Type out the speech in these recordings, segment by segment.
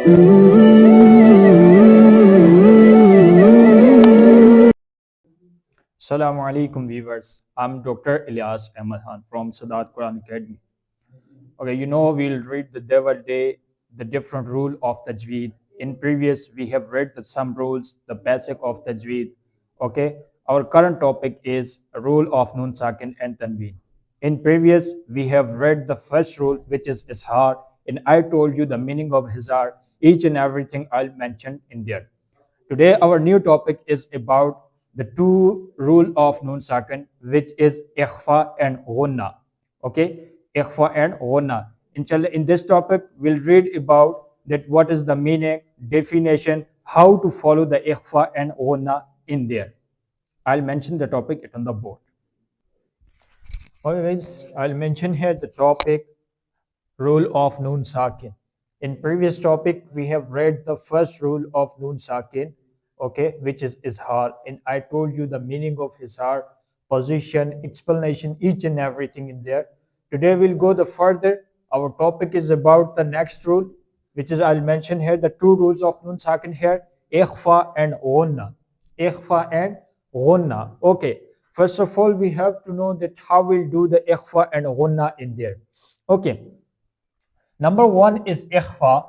Assalamu alaikum viewers. I'm Dr. Ilyas Ahmed Khan from Sadat Quran Academy. Okay, we'll read the devil day, the different rule of Tajweed. In previous, we have read some rules, the basic of Tajweed. Okay, our current topic is a rule of Nun Sakin and Tanween. In previous, we have read the first rule, which is Ishar, and I told you the meaning of Hizar, each and everything I'll mention in there. Today, our new topic is about the two rule of Nun Sakin, which is Ikhfa and Ghunna. Okay, Ikhfa and Ghunna. Inshallah, in this topic, we'll read about that what is the meaning, definition, how to follow the Ikhfa and Ghunna in there. I'll mention the topic it on the board. Okay, guys, I'll mention here the topic rule of Nun Sakin. In previous topic, we have read the first rule of Nun Sakin, okay, which is Izhar. And I told you the meaning of Izhar, position, explanation, each and everything in there. Today we'll go the further. Our topic is about the next rule, which is I'll mention here the two rules of Nun Sakin here, Ikhfa and Ghunna. Ikhfa and Ghunna. Okay. First of all, we have to know that how we'll do the Ikhfa and Ghunna in there. Okay. Number one is Ikhfa.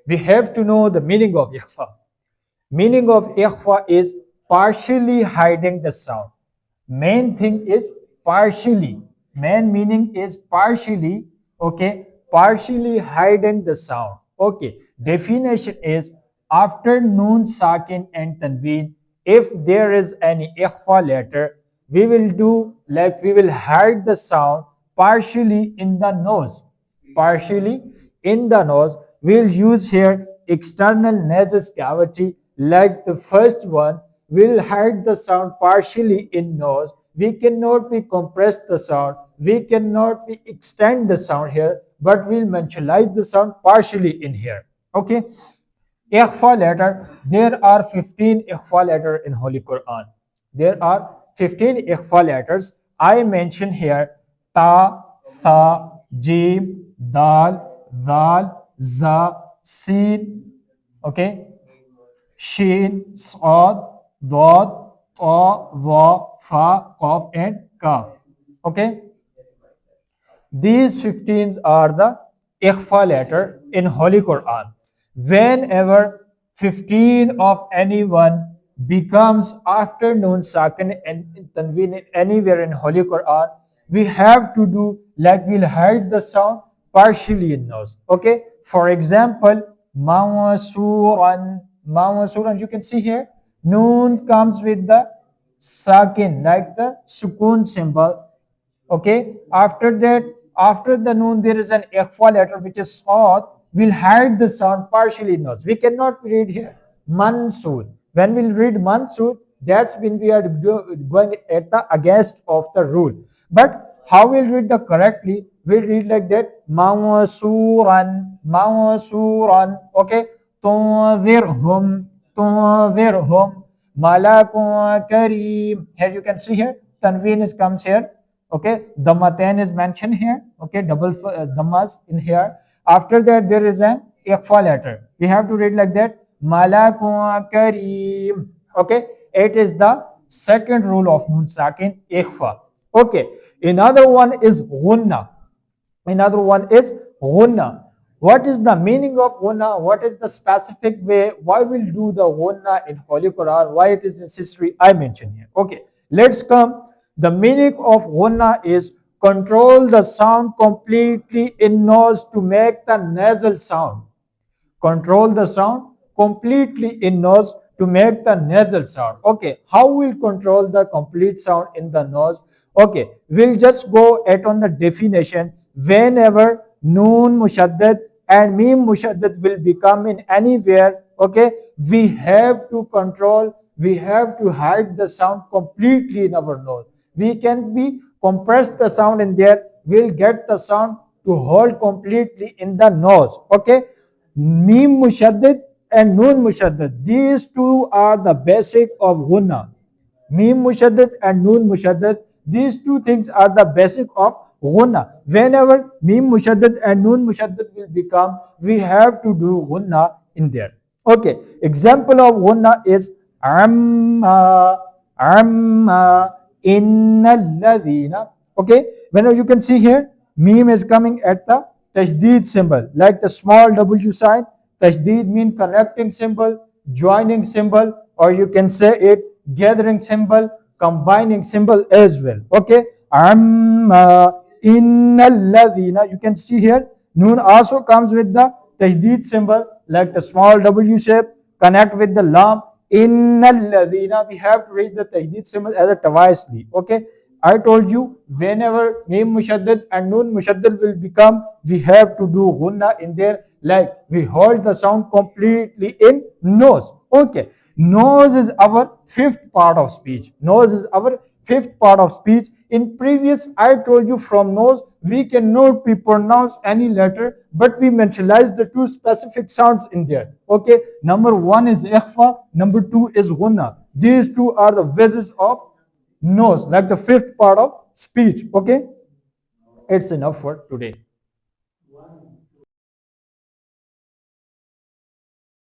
We have to know the meaning of Ikhfa. Meaning of Ikhfa is partially hiding the sound. Main thing is partially. Main meaning is partially, okay, partially hiding the sound. Okay, definition is after Noon, Sakin and Tanween, if there is any Ikhfa letter, we will do like we will hide the sound partially in the nose. Partially in the nose, we'll use here external nasal cavity like the first one. We'll hide the sound partially in nose. We cannot be compress the sound. We cannot be extend the sound here, but we'll mentalize the sound partially in here. Okay. Ikhfa letter. There are 15 Ikhfa letter in Holy Quran. There are 15 Ikhfa letters. I mention here Ta, Tha, Jim, Dal, Zal, Za, Sin, okay, Shin, Sad, Dad, Ta, Za, Fa, Qaf, and Kaf. Okay, these 15 are the Ikhfa letter in Holy Quran. Whenever 15 of anyone becomes after Nun Sakin and Tanween anywhere in Holy Quran, we have to do like we'll hide the sound partially in nose. Okay? For example, Mawasuran, you can see here, Noon comes with the Sakin, like the Sukun symbol. Okay, after that, after the Noon, there is an Ikhfa letter which is Sad. We'll hide the sound partially in nose. We cannot read here Mansur. When we'll read Mansur, that's when we are going at the against of the rule. But how we'll read the correctly? We'll read like that Mawasuran, Mawasuran. Okay, Tunzirhum, Tunzirhum, Malakun Kareem. Here you can see here, Tanween is comes here. Okay, Dhammatain is mentioned here. Okay, double Dhammas in here. After that, there is an Ikhfa letter. We have to read like that. Malakun Kareem. Okay, it is the second rule of Nun Sakin, Ikhfa. Okay, another one is Ghunna. Another one is Ghunna. What is the meaning of Ghunna? What is the specific way? Why we'll do the Ghunna in Holy Quran? Why it is necessary? I mention here. Okay, let's come. The meaning of Ghunna is control the sound completely in nose to make the nasal sound. Control the sound completely in nose to make the nasal sound. Okay, how will control the complete sound in the nose? Okay, we'll just go at on the definition. Whenever Noon Mushaddad and Mim Mushaddad will become in anywhere, okay, we have to control, we have to hide the sound completely in our nose. We can be compress the sound in there, we'll get the sound to hold completely in the nose. Okay, Mim Mushaddad and Noon Mushaddad. These two are the basic of Ghunna. Mim Mushaddad and Noon Mushaddad. These two things are the basic of gunna. Whenever mim mushaddad and noon mushaddad will become, we have to do gunna in there. Okay, example of gunna is amma, amma, innalladhina. Okay, whenever you can see here, meme is coming at the tajdeed symbol, like the small W sign. Tajdeed mean connecting symbol, joining symbol, or you can say it gathering symbol, combining symbol as well. Okay, amma innalladhina. You can see here, noon also comes with the tajdeed symbol, like the small W shape, connect with the lam. Innalladhina, we have to read the tajdeed symbol as a tawasli. Okay, I told you whenever mim mushaddad and noon mushaddad will become, we have to do gunna in there, like we hold the sound completely in nose. Okay, nose is our fifth part of speech. Nose is our fifth part of speech. In previous, I told you from nose we cannot pronounce any letter, but we mentalize the two specific sounds in there. Okay, number one is ikhfa, number two is gunna. These two are the vessels of nose, like the fifth part of speech. Okay, it's enough for today.